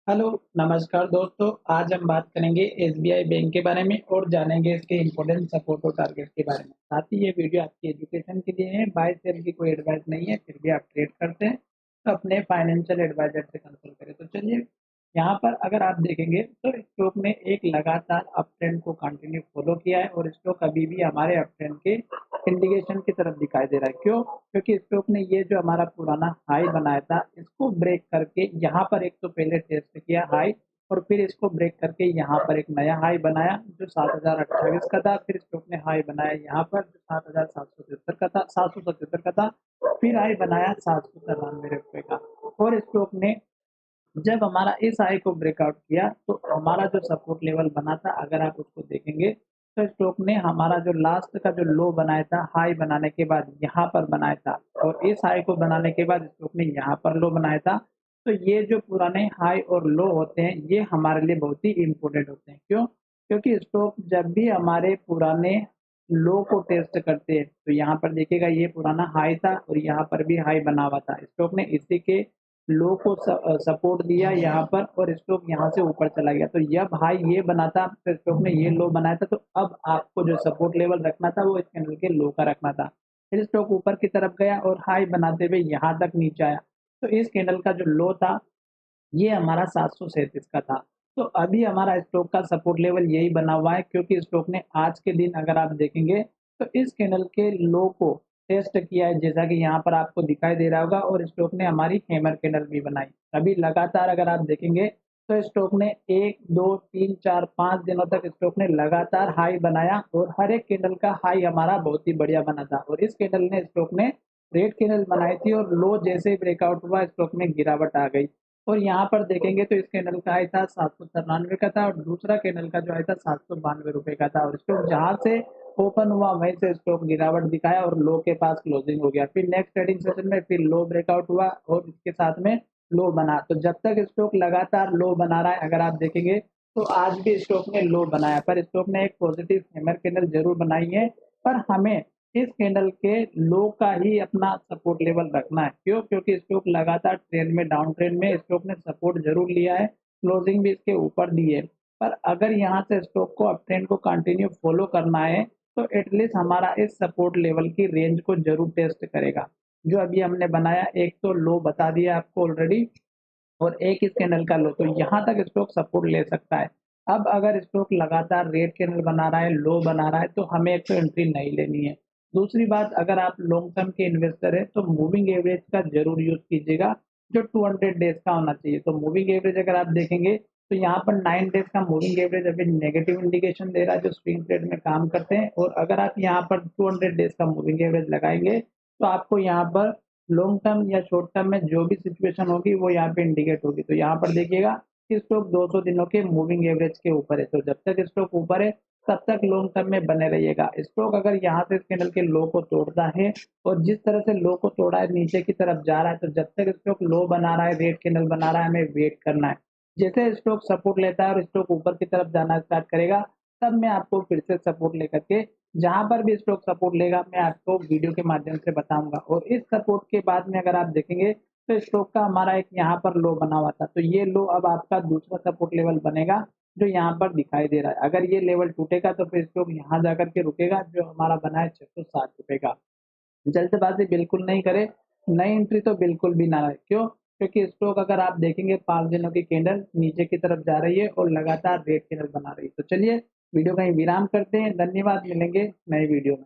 Hello, नमस्कार दोस्तों। आज हम बात करेंगे एसबीआई बैंक के बारे में और जानेंगे इसके इम्पोर्टेंट सपोर्ट और टारगेट के बारे में। साथ ही ये वीडियो आपकी एजुकेशन के लिए है, बाय सेल की कोई एडवाइस नहीं है। फिर भी आप ट्रेड करते हैं तो अपने फाइनेंशियल एडवाइजर से कंसल्ट करें। तो चलिए, यहाँ पर अगर आप देखेंगे तो स्टॉक ने एक लगातार अप ट्रेंड को कंटिन्यू फॉलो किया है और स्टॉक अभी भी हमारे अप ट्रेंड के इंडिकेशन की तरफ दिखाई दे रहा है। क्यों? क्योंकि स्टॉक ने ये जो हमारा पुराना हाई बनाया था इसको ब्रेक करके यहाँ पर एक तो पहले टेस्ट किया हाई, और फिर इसको ब्रेक करके यहाँ पर एक नया हाई बनाया जो 7028 का था। फिर स्टॉक ने हाई बनाया यहाँ पर जो 7773 का था, 777 का था। फिर हाई बनाया 793 रुपये का। और स्टॉक ने जब हमारा इस हाई को ब्रेकआउट किया तो हमारा जो सपोर्ट लेवल बना था, अगर आप उसको देखेंगे तो स्टॉक ने हमारा जो लास्ट का जो लो बनाया था हाई बनाने के बाद यहाँ पर बनाया था, और इस हाई को बनाने के बाद स्टॉक ने यहाँ पर लो बनाया था। तो ये जो पुराने हाई और लो होते हैं ये हमारे लिए बहुत ही इम्पोर्टेंट होते हैं। क्यों? क्योंकि स्टॉक जब भी हमारे पुराने लो को टेस्ट करते हैं तो यहाँ पर देखिएगा ये पुराना हाई था और यहाँ पर भी हाई बना हुआ था। स्टॉक ने इसी के लो को सपोर्ट दिया यहाँ पर और स्टॉक यहाँ से ऊपर चला गया। तो जब हाई ये बना था तो स्टॉक ने ये लो बनाया था, तो अब आपको जो सपोर्ट लेवल रखना था वो इस कैंडल के लो का रखना था। फिर स्टॉक ऊपर की तरफ गया और हाई बनाते हुए यहाँ तक नीचे आया। तो इस कैंडल का जो लो था ये हमारा 737 का था। तो अभी हमारा स्टॉक का सपोर्ट लेवल यही बना हुआ है, क्योंकि स्टॉक ने आज के दिन अगर आप देखेंगे तो इस कैंडल के लो को टेस्ट किया है, जैसा कि यहाँ पर आपको दिखाई दे रहा होगा, और स्टॉक ने हमारी हैमर कैंडल भी बनाई। अभी लगातार अगर आप देखेंगे तो स्टॉक ने 1, 2, 3, 4, 5 दिनों तक स्टॉक ने लगातार हाई बनाया और हर एक कैंडल का हाई हमारा बहुत ही बढ़िया बना था। और इस कैंडल ने स्टॉक ने रेड कैंडल बनाई थी और लो जैसे ही ब्रेकआउट हुआ स्टॉक में गिरावट आ गई। और यहाँ पर देखेंगे तो इस कैंडल का हाई था 793 का था और दूसरा कैंडल का जो हाई था 792 रुपए का था। और स्टॉक जहाँ से ओपन हुआ वहीं से स्टॉक गिरावट दिखाया और लो के पास क्लोजिंग हो गया। फिर नेक्स्ट ट्रेडिंग सेशन में फिर लो ब्रेकआउट हुआ और इसके साथ में लो बना। तो जब तक स्टॉक लगातार लो बना रहा है, अगर आप देखेंगे तो आज भी स्टॉक ने लो बनाया, पर स्टॉक ने एक पॉजिटिव हैमर कैंडल जरूर बनाई है। पर हमें इस कैंडल के लो का ही अपना सपोर्ट लेवल रखना है। क्यों? क्योंकि स्टॉक लगातार ट्रेंड में डाउन ट्रेंड में स्टॉक ने सपोर्ट जरूर लिया है, क्लोजिंग भी इसके ऊपर दी है। पर अगर यहाँ से स्टॉक को अप ट्रेंड को कंटिन्यू फॉलो करना है तो एटलीस्ट हमारा इस सपोर्ट लेवल की रेंज को जरूर टेस्ट करेगा, जो अभी हमने बनाया। एक तो लो बता दिया आपको ऑलरेडी, और एक इस कैंडल का लो, तो यहाँ तक स्टॉक सपोर्ट ले सकता है। अब अगर स्टॉक लगातार रेड कैंडल बना रहा है, लो बना रहा है, तो हमें एक तो एंट्री नहीं लेनी है। दूसरी बात, अगर आप लॉन्ग टर्म के इन्वेस्टर हैं तो मूविंग एवरेज का जरूर यूज कीजिएगा, जो 200 डेज का होना चाहिए। तो मूविंग एवरेज अगर आप देखेंगे तो यहाँ पर 9 डेज का मूविंग एवरेज अभी नेगेटिव इंडिकेशन दे रहा है, जो स्विंग ट्रेड में काम करते हैं। और अगर आप यहाँ पर 200 डेज का मूविंग एवरेज लगाएंगे तो आपको यहाँ पर लॉन्ग टर्म या शॉर्ट टर्म में जो भी सिचुएशन होगी वो यहाँ पे इंडिकेट होगी। तो यहाँ पर देखिएगा कि स्टॉक 200 दिनों के मूविंग एवरेज के ऊपर है। तो जब तक स्टॉक ऊपर है तब तक लॉन्ग टर्म में बने रहिएगा। स्टॉक अगर यहाँ से इस कैंडल के लो को तोड़ता है और जिस तरह से लो को तोड़ा है नीचे की तरफ जा रहा है, तो जब तक स्टॉक लो बना रहा है, रेड कैंडल बना रहा है, हमें वेट करना है। जैसे स्टॉक सपोर्ट लेता है और स्टॉक ऊपर की तरफ जाना स्टार्ट करेगा, तब मैं आपको फिर से सपोर्ट लेकर के जहां पर भी स्टॉक सपोर्ट लेगा मैं आपको वीडियो के माध्यम से बताऊंगा। और इस सपोर्ट के बाद में अगर आप देखेंगे तो स्टॉक का हमारा एक यहाँ पर लो बना हुआ था, तो ये लो अब आपका दूसरा सपोर्ट लेवल बनेगा जो यहाँ पर दिखाई दे रहा है। अगर ये लेवल टूटेगा तो फिर स्टॉक यहाँ जाकर के रुकेगा, जो हमारा बना है 660 रुपए का। जल्दबाजी बिल्कुल नहीं करे, नई एंट्री तो बिल्कुल भी ना रहे। क्यों? क्योंकि स्टॉक अगर आप देखेंगे 5 दिनों की कैंडल नीचे की तरफ जा रही है और लगातार रेड कैंडल बना रही है। तो चलिए वीडियो का यहीं विराम करते हैं। धन्यवाद, मिलेंगे नए वीडियो में।